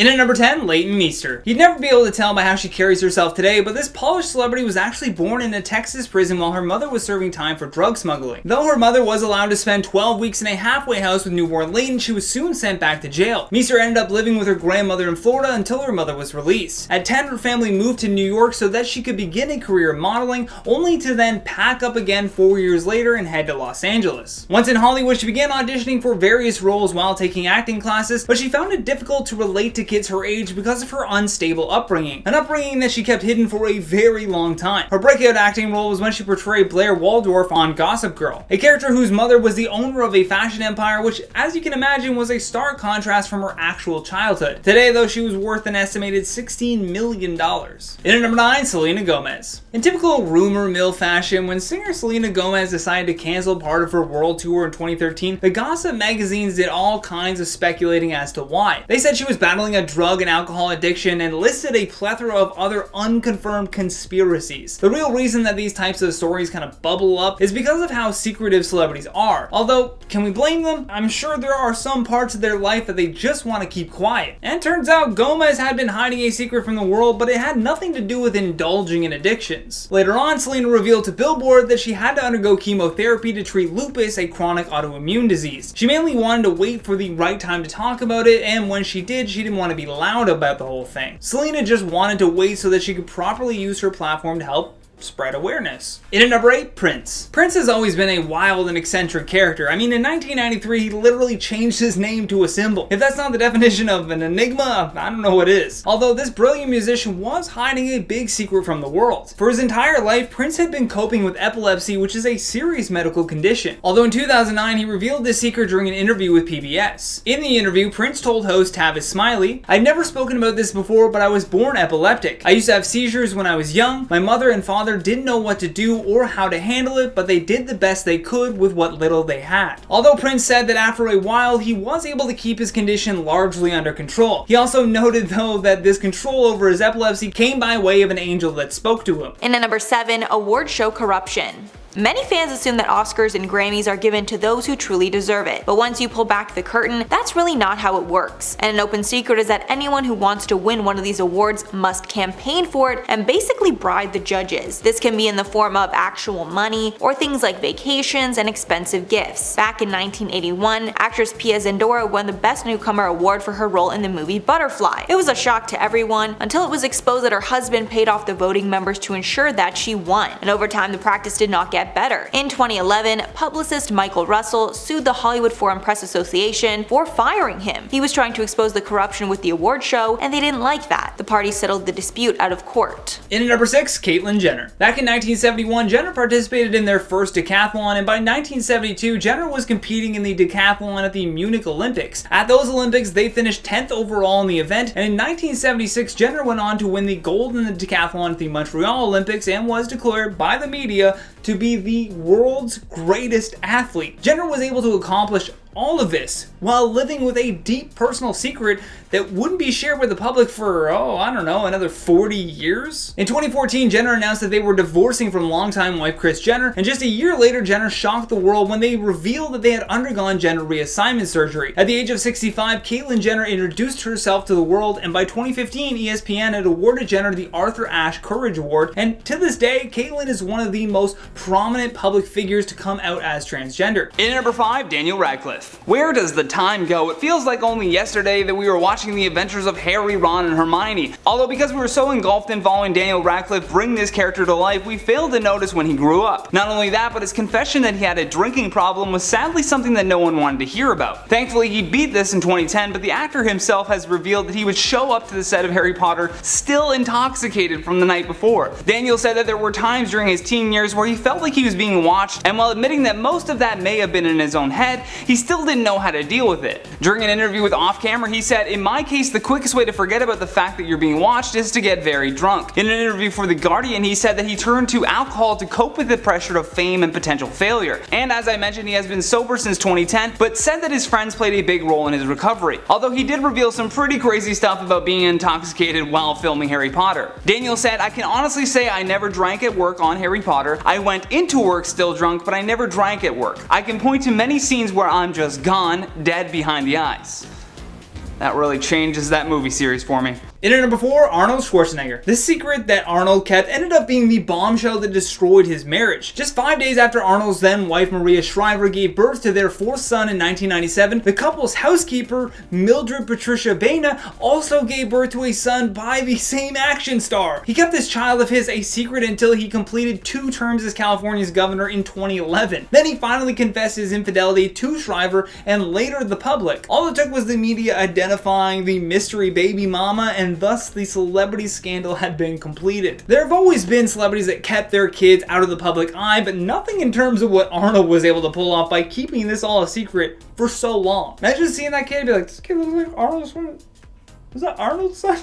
In at number 10, Leighton Meester. You'd never be able to tell by how she carries herself today, but this polished celebrity was actually born in a Texas prison while her mother was serving time for drug smuggling. Though her mother was allowed to spend 12 weeks in a halfway house with newborn Leighton, she was soon sent back to jail. Meester ended up living with her grandmother in Florida until her mother was released. At 10, her family moved to New York so that she could begin a career in modeling, only to then pack up again 4 years later and head to Los Angeles. Once in Hollywood, she began auditioning for various roles while taking acting classes, but she found it difficult to relate to kids her age because of her unstable upbringing, an upbringing that she kept hidden for a very long time. Her breakout acting role was when she portrayed Blair Waldorf on Gossip Girl, a character whose mother was the owner of a fashion empire, which, as you can imagine, was a stark contrast from her actual childhood. Today, though, she was worth an estimated $16 million. In at number 9, Selena Gomez. In typical rumor mill fashion, when singer Selena Gomez decided to cancel part of her world tour in 2013, the gossip magazines did all kinds of speculating as to why. They said she was battling a drug and alcohol addiction and listed a plethora of other unconfirmed conspiracies. The real reason that these types of stories kind of bubble up is because of how secretive celebrities are. Although, can we blame them? I'm sure there are some parts of their life that they just want to keep quiet. And turns out Gomez had been hiding a secret from the world, but it had nothing to do with indulging in addictions. Later on, Selena revealed to Billboard that she had to undergo chemotherapy to treat lupus, a chronic autoimmune disease. She mainly wanted to wait for the right time to talk about it, and when she did, she didn't want to be loud about the whole thing. Selena just wanted to wait so that she could properly use her platform to help spread awareness. In at number 8, Prince. Prince has always been a wild and eccentric character. I mean, in 1993, he literally changed his name to a symbol. If that's not the definition of an enigma, I don't know what is. Although this brilliant musician was hiding a big secret from the world. For his entire life, Prince had been coping with epilepsy, which is a serious medical condition. Although in 2009, he revealed this secret during an interview with PBS. In the interview, Prince told host Tavis Smiley, "I'd never spoken about this before, but I was born epileptic. I used to have seizures when I was young. My mother and father didn't know what to do or how to handle it, but they did the best they could with what little they had." Although Prince said that after a while he was able to keep his condition largely under control. He also noted though that this control over his epilepsy came by way of an angel that spoke to him. And at number 7, award show corruption. Many fans assume that Oscars and Grammys are given to those who truly deserve it, but once you pull back the curtain, that's really not how it works. And an open secret is that anyone who wants to win one of these awards must campaign for it and basically bribe the judges. This can be in the form of actual money or things like vacations and expensive gifts. Back in 1981, actress Pia Zendora won the Best Newcomer award for her role in the movie Butterfly. It was a shock to everyone until it was exposed that her husband paid off the voting members to ensure that she won, and over time the practice did not get better. In 2011, publicist Michael Russell sued the Hollywood Foreign Press Association for firing him. He was trying to expose the corruption with the award show, and they didn't like that. The parties settled the dispute out of court. In at number 6, Caitlyn Jenner. Back in 1971, Jenner participated in their first decathlon, and by 1972, Jenner was competing in the decathlon at the Munich Olympics. At those Olympics, they finished 10th overall in the event, and in 1976, Jenner went on to win the gold in the decathlon at the Montreal Olympics and was declared by the media to be the world's greatest athlete. Jenner was able to accomplish all of this while living with a deep personal secret that wouldn't be shared with the public for, I don't know, another 40 years? In 2014, Jenner announced that they were divorcing from longtime wife Kris Jenner, and just a year later, Jenner shocked the world when they revealed that they had undergone gender reassignment surgery. At the age of 65, Caitlyn Jenner introduced herself to the world, and by 2015, ESPN had awarded Jenner the Arthur Ashe Courage Award, and to this day, Caitlyn is one of the most prominent public figures to come out as transgender. In at number 5, Daniel Radcliffe. Where does the time go? It feels like only yesterday that we were watching the adventures of Harry, Ron, and Hermione. Although because we were so engulfed in following Daniel Radcliffe bring this character to life, we failed to notice when he grew up. Not only that, but his confession that he had a drinking problem was sadly something that no one wanted to hear about. Thankfully, he beat this in 2010, but the actor himself has revealed that he would show up to the set of Harry Potter still intoxicated from the night before. Daniel said that there were times during his teen years where he felt like he was being watched, and while admitting that most of that may have been in his own head, he still didn't know how to deal with it. During an interview with Off Camera, he said, "In my case, the quickest way to forget about the fact that you're being watched is to get very drunk." In an interview for The Guardian, he said that he turned to alcohol to cope with the pressure of fame and potential failure. And as I mentioned, he has been sober since 2010, but said that his friends played a big role in his recovery. Although he did reveal some pretty crazy stuff about being intoxicated while filming Harry Potter. Daniel said, "I can honestly say I never drank at work on Harry Potter. I went into work still drunk, but I never drank at work. I can point to many scenes where I'm just gone, dead behind the eyes." that really changes that movie series for me. In at number 4, Arnold Schwarzenegger. The secret that Arnold kept ended up being the bombshell that destroyed his marriage. Just 5 days after Arnold's then wife Maria Shriver gave birth to their 4th son in 1997, the couple's housekeeper, Mildred Patricia Baina, also gave birth to a son by the same action star. He kept this child of his a secret until he completed 2 terms as California's governor in 2011. Then he finally confessed his infidelity to Shriver and later the public. All it took was the media identifying the mystery baby mama, and thus the celebrity scandal had been completed. There have always been celebrities that kept their kids out of the public eye, but nothing in terms of what Arnold was able to pull off by keeping this all a secret for so long. Imagine seeing that kid and be like, this kid looks like Arnold's son. Is that Arnold's son?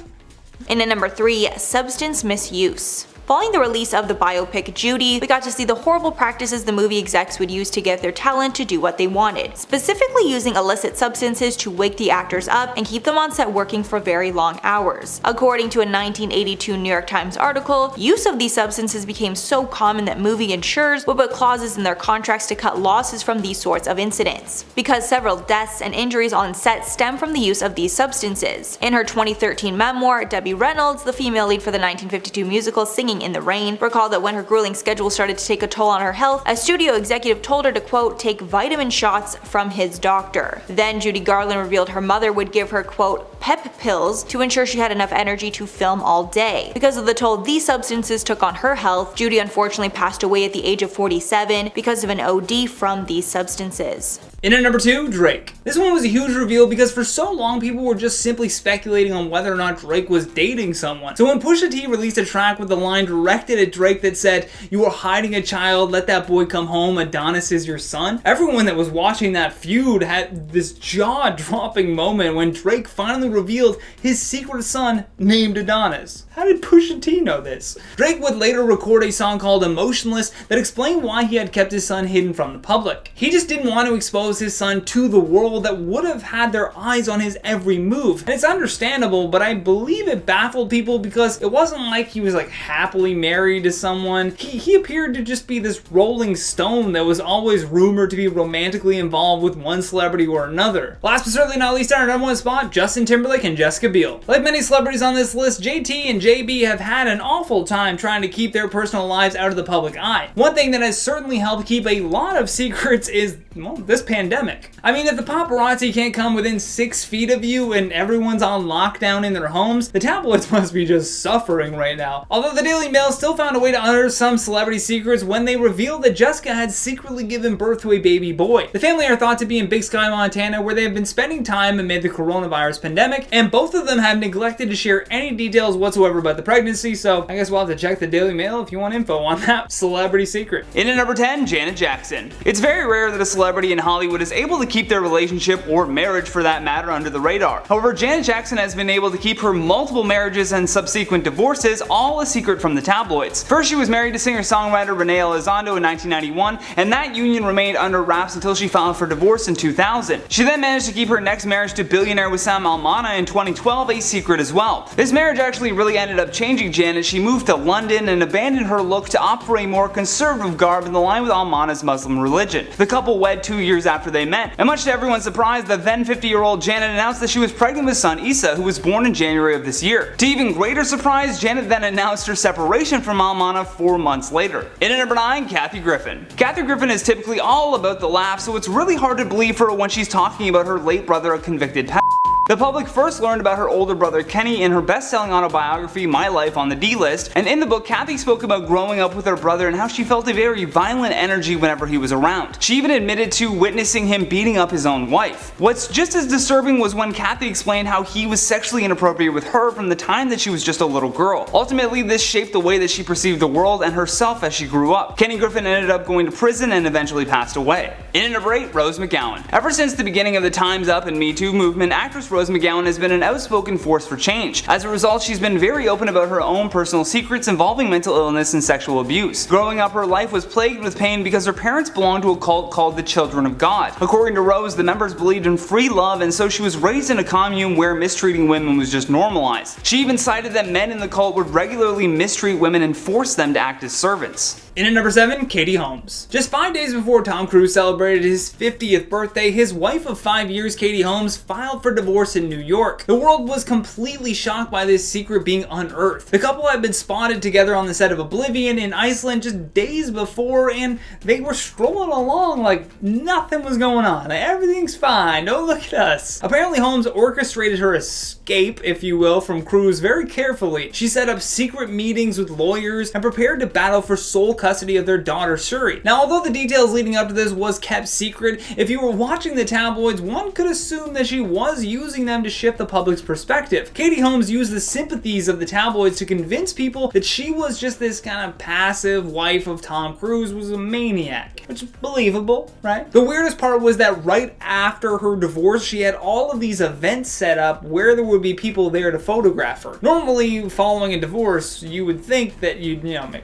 And at number 3, substance misuse. Following the release of the biopic Judy, we got to see the horrible practices the movie execs would use to get their talent to do what they wanted, specifically using illicit substances to wake the actors up and keep them on set working for very long hours. According to a 1982 New York Times article, use of these substances became so common that movie insurers would put clauses in their contracts to cut losses from these sorts of incidents, because several deaths and injuries on set stem from the use of these substances. In her 2013 memoir, Debbie Reynolds, the female lead for the 1952 musical Singing in the Rain, recalled that when her grueling schedule started to take a toll on her health, a studio executive told her to, quote, take vitamin shots from his doctor. Then Judy Garland revealed her mother would give her, quote, pep pills to ensure she had enough energy to film all day. Because of the toll these substances took on her health, Judy unfortunately passed away at the age of 47 because of an OD from these substances. In at number 2, Drake. This one was a huge reveal because for so long people were just simply speculating on whether or not Drake was dating someone. So when Pusha T released a track with the line directed at Drake that said, "You are hiding a child, let that boy come home, Adonis is your son," everyone that was watching that feud had this jaw-dropping moment when Drake finally revealed his secret son named Adonis. How did Pusha T know this? Drake would later record a song called Emotionless that explained why he had kept his son hidden from the public. He just didn't want to expose his son to the world that would have had their eyes on his every move. And it's understandable, but I believe it baffled people because it wasn't like he was like happily married to someone. He appeared to just be this rolling stone that was always rumored to be romantically involved with one celebrity or another. Last but certainly not least, on our number 1 spot, Justin Timberlake and Jessica Biel. Like many celebrities on this list, JT and JB have had an awful time trying to keep their personal lives out of the public eye. One thing that has certainly helped keep a lot of secrets is, well, this pandemic. I mean, if the paparazzi can't come within 6 feet of you and everyone's on lockdown in their homes, the tabloids must be just suffering right now. Although the Daily Mail still found a way to unearth some celebrity secrets when they revealed that Jessica had secretly given birth to a baby boy. The family are thought to be in Big Sky, Montana, where they have been spending time amid the coronavirus pandemic, and both of them have neglected to share any details whatsoever about the pregnancy, so I guess we'll have to check the Daily Mail if you want info on that celebrity secret. In at number 10, Janet Jackson. It's very rare that a celebrity in Hollywood is able to keep their relationship, or marriage for that matter, under the radar. However, Janet Jackson has been able to keep her multiple marriages and subsequent divorces all a secret from the tabloids. First, she was married to singer-songwriter Renee Elizondo in 1991, and that union remained under wraps until she filed for divorce in 2000. She then managed to keep her next marriage to billionaire Wissam Almana in 2012 a secret as well. This marriage actually really ended up changing Janet. She moved to London and abandoned her look to opt for a more conservative garb in line with Almana's Muslim religion. The couple wed 2 years after they met, and much to everyone's surprise, the then 50-year-old Janet announced that she was pregnant with son Issa, who was born in January of this year. To even greater surprise, Janet then announced her separation from Almana 4 months later. In at number 9, Kathy Griffin. Kathy Griffin is typically all about the laugh, so it's really hard to believe her when she's talking about her late brother, a convicted pedophile. The public first learned about her older brother Kenny in her best-selling autobiography My Life on the D-List, and in the book Kathy spoke about growing up with her brother and how she felt a very violent energy whenever he was around. She even admitted to witnessing him beating up his own wife. What's just as disturbing was when Kathy explained how he was sexually inappropriate with her from the time that she was just a little girl. Ultimately, this shaped the way that she perceived the world and herself as she grew up. Kenny Griffin ended up going to prison and eventually passed away. In at number 8, Rose McGowan. Ever since the beginning of the Time's Up and Me Too movement, actress Rose McGowan has been an outspoken force for change. As a result, she's been very open about her own personal secrets involving mental illness and sexual abuse. Growing up, her life was plagued with pain because her parents belonged to a cult called the Children of God. According to Rose, the members believed in free love, and so she was raised in a commune where mistreating women was just normalized. She even cited that men in the cult would regularly mistreat women and force them to act as servants. In at number 7, Katie Holmes. Just 5 days before Tom Cruise celebrated his 50th birthday, his wife of 5 years, Katie Holmes, filed for divorce divorce in New York. The world was completely shocked by this secret being unearthed. The couple had been spotted together on the set of Oblivion in Iceland just days before, and they were strolling along like nothing was going on. Everything's fine, don't look at us. Apparently Holmes orchestrated her escape, if you will, from Cruise very carefully. She set up secret meetings with lawyers and prepared to battle for sole custody of their daughter Shuri. Now, although the details leading up to this was kept secret, if you were watching the tabloids, one could assume that she was using them to shift the public's perspective. Katie Holmes used the sympathies of the tabloids to convince people that she was just this kind of passive wife of Tom Cruise was a maniac, which is believable, right? The weirdest part was that right after her divorce, she had all of these events set up where there would be people there to photograph her. Normally, following a divorce, you would think that you'd,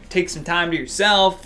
take some time to yourself,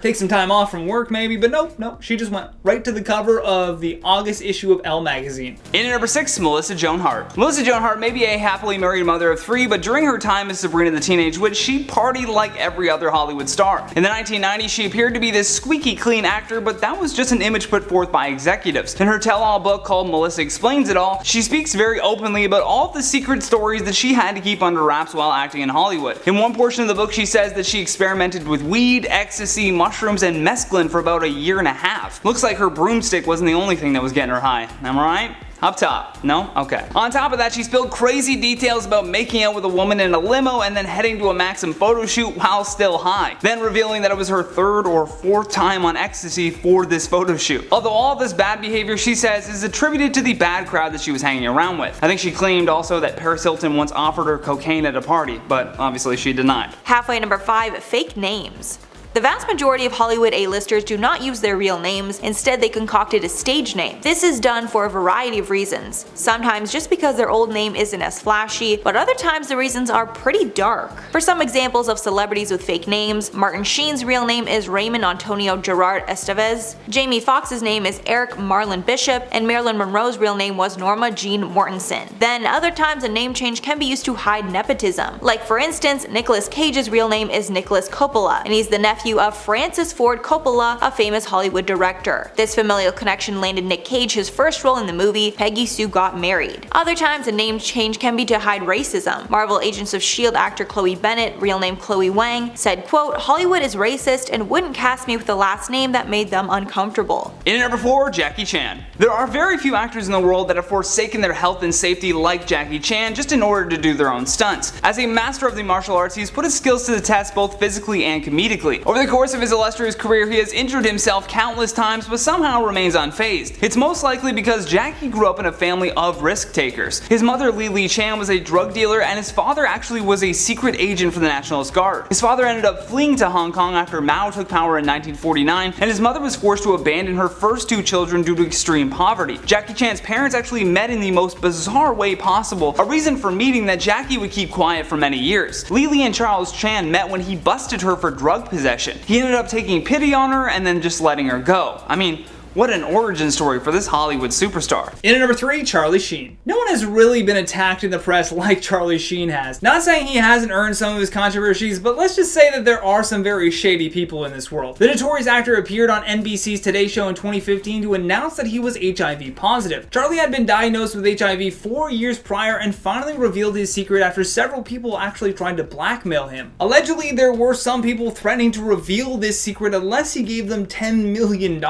take some time off from work maybe, but nope, she just went right to the cover of the August issue of Elle magazine. In at number 6, Melissa Joan Hart. Melissa Joan Hart may be a happily married mother of 3, but during her time as Sabrina the Teenage Witch, she partied like every other Hollywood star. In the 1990s, she appeared to be this squeaky clean actor, but that was just an image put forth by executives. In her tell-all book called Melissa Explains It All, she speaks very openly about all of the secret stories that she had to keep under wraps while acting in Hollywood. In one portion of the book, she says that she experimented with weed, ecstasy, mushrooms, and mescaline for about a year and a half. Looks like her broomstick wasn't the only thing that was getting her high. Am I right? Up top. No? Okay. On top of that, she spilled crazy details about making out with a woman in a limo and then heading to a Maxim photo shoot while still high, then revealing that it was her 3rd or 4th time on ecstasy for this photo shoot. Although all of this bad behavior, she says, is attributed to the bad crowd that she was hanging around with. I think she claimed also that Paris Hilton once offered her cocaine at a party, but obviously she denied. Halfway number 5, fake names. The vast majority of Hollywood A-listers do not use their real names, instead they concocted a stage name. This is done for a variety of reasons. Sometimes just because their old name isn't as flashy, but other times the reasons are pretty dark. For some examples of celebrities with fake names, Martin Sheen's real name is Raymond Antonio Gerard Estevez, Jamie Foxx's name is Eric Marlon Bishop, and Marilyn Monroe's real name was Norma Jean Mortensen. Then other times a name change can be used to hide nepotism. Like for instance, Nicolas Cage's real name is Nicholas Coppola, and he's the nephew of Francis Ford Coppola, a famous Hollywood director. This familial connection landed Nick Cage his first role in the movie Peggy Sue Got Married. Other times a name change can be to hide racism. Marvel Agents of S.H.I.E.L.D. actor Chloe Bennett, real name Chloe Wang, said, quote, "Hollywood is racist and wouldn't cast me with the last name that made them uncomfortable." In at number 4, Jackie Chan. There are very few actors in the world that have forsaken their health and safety like Jackie Chan just in order to do their own stunts. As a master of the martial arts, he's put his skills to the test both physically and comedically. Over the course of his illustrious career, he has injured himself countless times but somehow remains unfazed. It's most likely because Jackie grew up in a family of risk takers. His mother, Li Chan, was a drug dealer, and his father actually was a secret agent for the Nationalist Guard. His father ended up fleeing to Hong Kong after Mao took power in 1949, and his mother was forced to abandon her first 2 children due to extreme poverty. Jackie Chan's parents actually met in the most bizarre way possible, a reason for meeting that Jackie would keep quiet for many years. Li and Charles Chan met when he busted her for drug possession. He ended up taking pity on her and then just letting her go. I mean, what an origin story for this Hollywood superstar. In at number 3, Charlie Sheen. No one has really been attacked in the press like Charlie Sheen has. Not saying he hasn't earned some of his controversies, but let's just say that there are some very shady people in this world. The notorious actor appeared on NBC's Today Show in 2015 to announce that he was HIV positive. Charlie had been diagnosed with HIV 4 years prior and finally revealed his secret after several people actually tried to blackmail him. Allegedly, there were some people threatening to reveal this secret unless he gave them $10 million.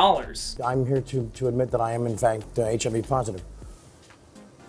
I'm here to admit that I am in fact HIV positive.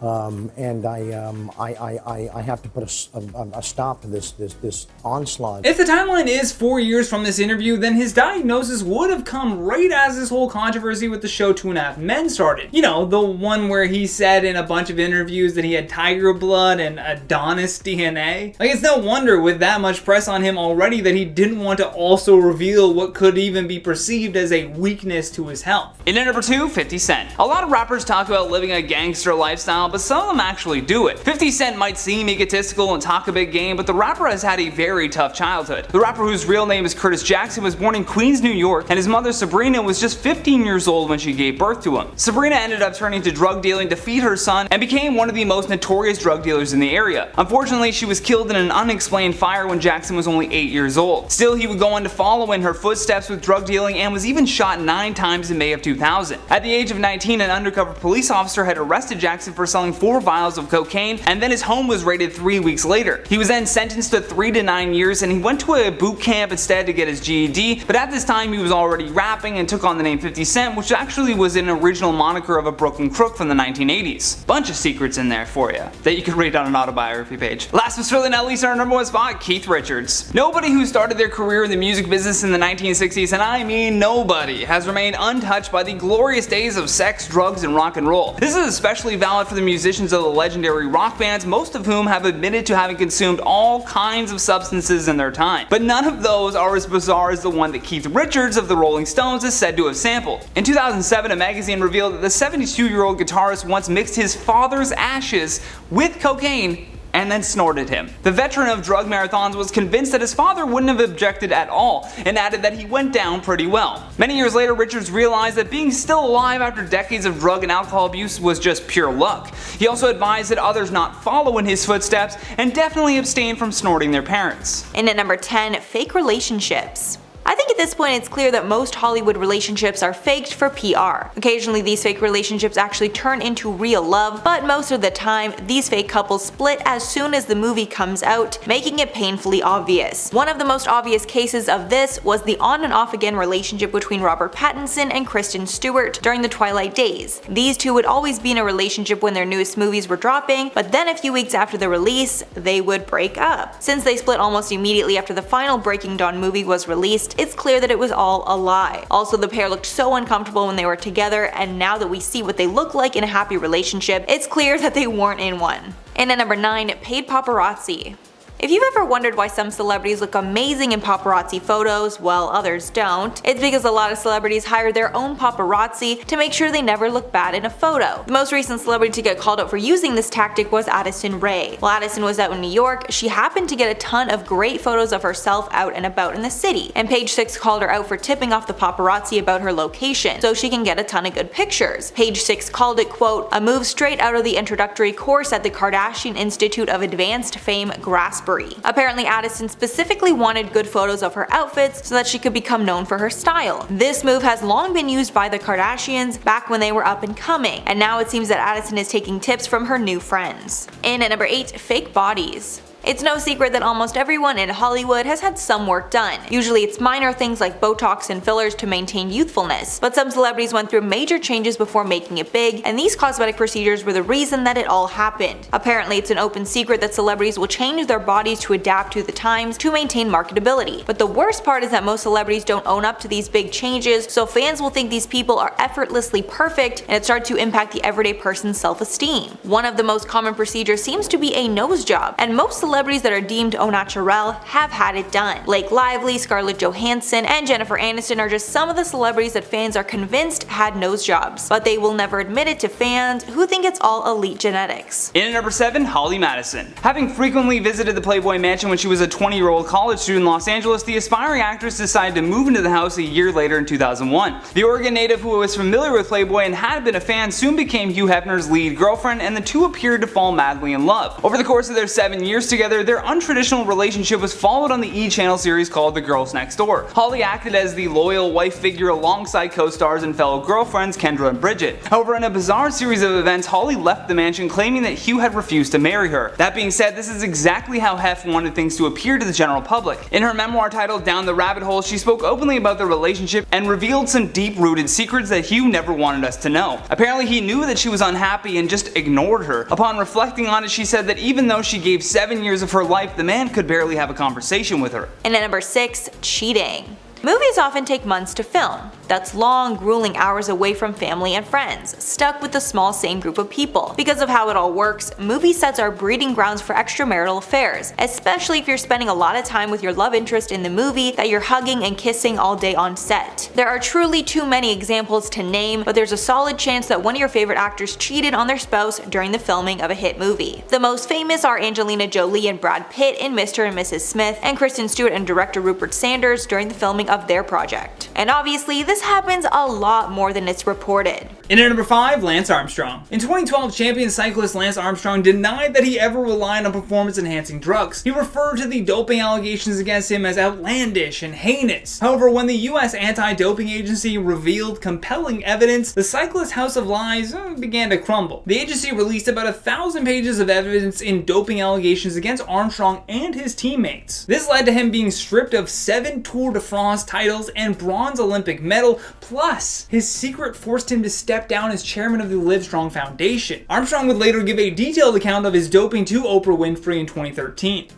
And I have to put a stop to this onslaught. If the timeline is 4 years from this interview, then his diagnosis would have come right as this whole controversy with the show 2.5 Men started. You know, the one where he said in a bunch of interviews that he had tiger blood and Adonis DNA. Like, it's no wonder with that much press on him already that he didn't want to also reveal what could even be perceived as a weakness to his health. In at number 2, 50 Cent. A lot of rappers talk about living a gangster lifestyle, but some of them actually do it. 50 Cent might seem egotistical and talk a big game, but the rapper has had a very tough childhood. The rapper, whose real name is Curtis Jackson, was born in Queens, New York, and his mother Sabrina was just 15 years old when she gave birth to him. Sabrina ended up turning to drug dealing to feed her son and became one of the most notorious drug dealers in the area. Unfortunately, she was killed in an unexplained fire when Jackson was only 8 years old. Still, he would go on to follow in her footsteps with drug dealing and was even shot 9 times in May of 2000. At the age of 19, an undercover police officer had arrested Jackson for selling 4 vials of cocaine, and then his home was raided 3 weeks later. He was then sentenced to 3 to 9 years, and he went to a boot camp instead to get his GED, but at this time he was already rapping and took on the name 50 Cent, which actually was an original moniker of a Brooklyn crook from the 1980s. Bunch of secrets in there for you that you could read on an autobiography page. Last but certainly not least, on our number 1 spot, Keith Richards. Nobody who started their career in the music business in the 1960s, and I mean nobody, has remained untouched by the glorious days of sex, drugs, and rock and roll. This is especially valid for the musicians of the legendary rock bands, most of whom have admitted to having consumed all kinds of substances in their time. But none of those are as bizarre as the one that Keith Richards of the Rolling Stones is said to have sampled. In 2007, a magazine revealed that the 72-year-old guitarist once mixed his father's ashes with cocaine and then snorted him. The veteran of drug marathons was convinced that his father wouldn't have objected at all, and added that he went down pretty well. Many years later, Richards realized that being still alive after decades of drug and alcohol abuse was just pure luck. He also advised that others not follow in his footsteps, and definitely abstain from snorting their parents. And at number 10, fake relationships. I think at this point it's clear that most Hollywood relationships are faked for PR. Occasionally these fake relationships actually turn into real love, but most of the time these fake couples split as soon as the movie comes out, making it painfully obvious. One of the most obvious cases of this was the on and off again relationship between Robert Pattinson and Kristen Stewart during the Twilight days. These two would always be in a relationship when their newest movies were dropping, but then a few weeks after the release, they would break up. Since they split almost immediately after the final Breaking Dawn movie was released, it's clear that it was all a lie. Also, the pair looked so uncomfortable when they were together, and now that we see what they look like in a happy relationship, it's clear that they weren't in one. And at number 9, paid paparazzi. If you've ever wondered why some celebrities look amazing in paparazzi photos while others don't, it's because a lot of celebrities hire their own paparazzi to make sure they never look bad in a photo. The most recent celebrity to get called out for using this tactic was Addison Rae. While Addison was out in New York, she happened to get a ton of great photos of herself out and about in the city, and Page Six called her out for tipping off the paparazzi about her location so she can get a ton of good pictures. Page Six called it, quote, a move straight out of the introductory course at the Kardashian Institute of Advanced Fame Grasbury. Apparently Addison specifically wanted good photos of her outfits so that she could become known for her style. This move has long been used by the Kardashians back when they were up and coming, and now it seems that Addison is taking tips from her new friends. And at number 8, fake bodies. It's no secret that almost everyone in Hollywood has had some work done. Usually it's minor things like Botox and fillers to maintain youthfulness, but some celebrities went through major changes before making it big, and these cosmetic procedures were the reason that it all happened. Apparently it's an open secret that celebrities will change their bodies to adapt to the times to maintain marketability. But the worst part is that most celebrities don't own up to these big changes, so fans will think these people are effortlessly perfect, and it starts to impact the everyday person's self-esteem. One of the most common procedures seems to be a nose job, and most celebrities that are deemed au naturel have had it done. Blake Lively, Scarlett Johansson, and Jennifer Aniston are just some of the celebrities that fans are convinced had nose jobs, but they will never admit it to fans who think it's all elite genetics. In at number 7, Holly Madison. Having frequently visited the Playboy Mansion when she was a 20-year-old college student in Los Angeles, the aspiring actress decided to move into the house a year later in 2001. The Oregon native, who was familiar with Playboy and had been a fan, soon became Hugh Hefner's lead girlfriend, and the two appeared to fall madly in love. Over the course of their 7 years together, their untraditional relationship was followed on the E! Channel series called The Girls Next Door. Holly acted as the loyal wife figure alongside co-stars and fellow girlfriends Kendra and Bridget. However, in a bizarre series of events, Holly left the mansion claiming that Hugh had refused to marry her. That being said, this is exactly how Hef wanted things to appear to the general public. In her memoir titled Down the Rabbit Hole, she spoke openly about their relationship and revealed some deep-rooted secrets that Hugh never wanted us to know. Apparently, he knew that she was unhappy and just ignored her. Upon reflecting on it, she said that even though she gave 7 years of her life, the man could barely have a conversation with her. And at number 6, cheating. Movies often take months to film. That's long, grueling hours away from family and friends, stuck with the small same group of people. Because of how it all works, movie sets are breeding grounds for extramarital affairs, especially if you're spending a lot of time with your love interest in the movie that you're hugging and kissing all day on set. There are truly too many examples to name, but there's a solid chance that one of your favorite actors cheated on their spouse during the filming of a hit movie. The most famous are Angelina Jolie and Brad Pitt in Mr. and Mrs. Smith, and Kristen Stewart and director Rupert Sanders during the filming of their project. And obviously, this this happens a lot more than it's reported. In at number 5, Lance Armstrong. In 2012, champion cyclist Lance Armstrong denied that he ever relied on performance-enhancing drugs. He referred to the doping allegations against him as outlandish and heinous. However, when the US anti-doping agency revealed compelling evidence, the cyclist's house of lies began to crumble. The agency released about 1,000 pages of evidence in doping allegations against Armstrong and his teammates. This led to him being stripped of 7 Tour de France titles and bronze Olympic medal, plus his secret forced him to step down as chairman of the Livestrong Foundation. Armstrong would later give a detailed account of his doping to Oprah Winfrey in 2013.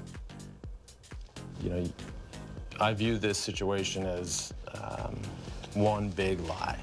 You know, I view this situation as one big lie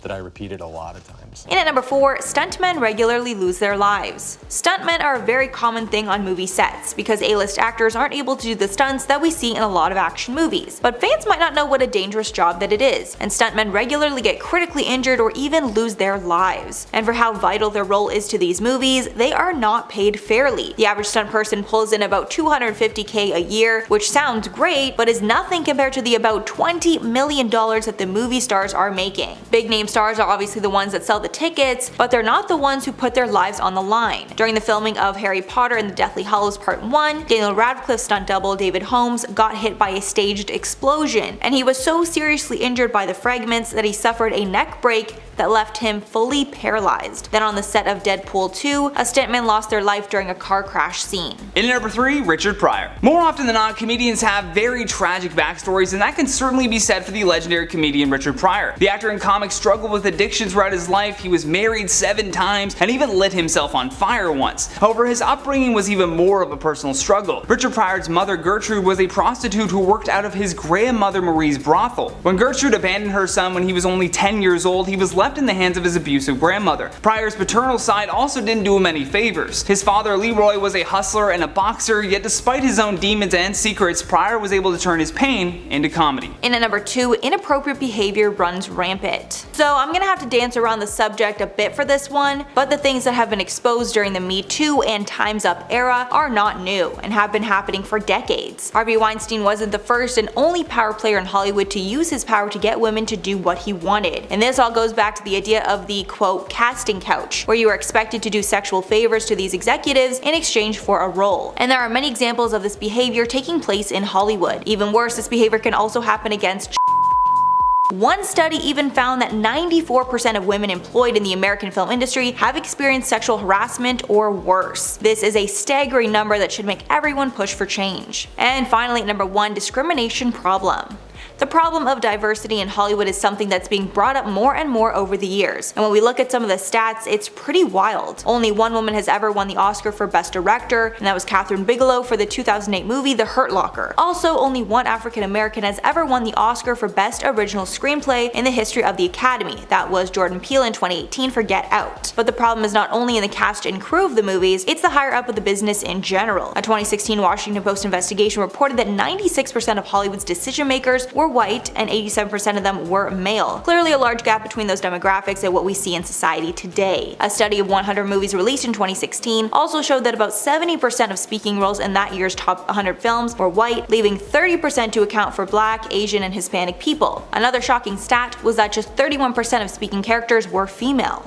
that I repeated a lot of times. In at number 4, stuntmen regularly lose their lives. Stuntmen are a very common thing on movie sets because A-list actors aren't able to do the stunts that we see in a lot of action movies. But fans might not know what a dangerous job that it is, and stuntmen regularly get critically injured or even lose their lives. And for how vital their role is to these movies, they are not paid fairly. The average stunt person pulls in about $250K a year, which sounds great, but is nothing compared to the about $20 million that the movie stars are making. Big name stars are obviously the ones that sell the tickets, but they're not the ones who put their lives on the line. During the filming of Harry Potter and the Deathly Hallows Part 1, Daniel Radcliffe's stunt double David Holmes got hit by a staged explosion, and he was so seriously injured by the fragments that he suffered a neck break that left him fully paralyzed. Then on the set of Deadpool 2, a stuntman lost their life during a car crash scene. In at number 3, Richard Pryor. More often than not, comedians have very tragic backstories, and that can certainly be said for the legendary comedian Richard Pryor. The actor and comic struggled with addiction throughout his life. He was married 7 times and even lit himself on fire once. However, his upbringing was even more of a personal struggle. Richard Pryor's mother Gertrude was a prostitute who worked out of his grandmother Marie's brothel. When Gertrude abandoned her son when he was only 10 years old, he was left in the hands of his abusive grandmother. Pryor's paternal side also didn't do him any favors. His father Leroy was a hustler and a boxer, yet despite his own demons and secrets, Pryor was able to turn his pain into comedy. In at number 2, inappropriate behavior runs rampant. So I'm gonna have to dance around the subject a bit for this one, but the things that have been exposed during the Me Too and Time's Up era are not new and have been happening for decades. Harvey Weinstein wasn't the first and only power player in Hollywood to use his power to get women to do what he wanted. And this all goes back to the idea of the quote casting couch, where you are expected to do sexual favors to these executives in exchange for a role. And there are many examples of this behavior taking place in Hollywood. Even worse, this behavior can also happen against One study even found that 94% of women employed in the American film industry have experienced sexual harassment or worse. This is a staggering number that should make everyone push for change. And finally, at number 1, discrimination problem. The problem of diversity in Hollywood is something that's being brought up more and more over the years, and when we look at some of the stats, it's pretty wild. Only one woman has ever won the Oscar for Best Director, and that was Kathryn Bigelow for the 2008 movie The Hurt Locker. Also, only one African American has ever won the Oscar for Best Original Screenplay in the history of the Academy. That was Jordan Peele in 2018 for Get Out. But the problem is not only in the cast and crew of the movies, it's the higher up of the business in general. A 2016 Washington Post investigation reported that 96% of Hollywood's decision makers were white and 87% of them were male. Clearly a large gap between those demographics and what we see in society today. A study of 100 movies released in 2016 also showed that about 70% of speaking roles in that year's top 100 films were white, leaving 30% to account for Black, Asian, and Hispanic people. Another shocking stat was that just 31% of speaking characters were female.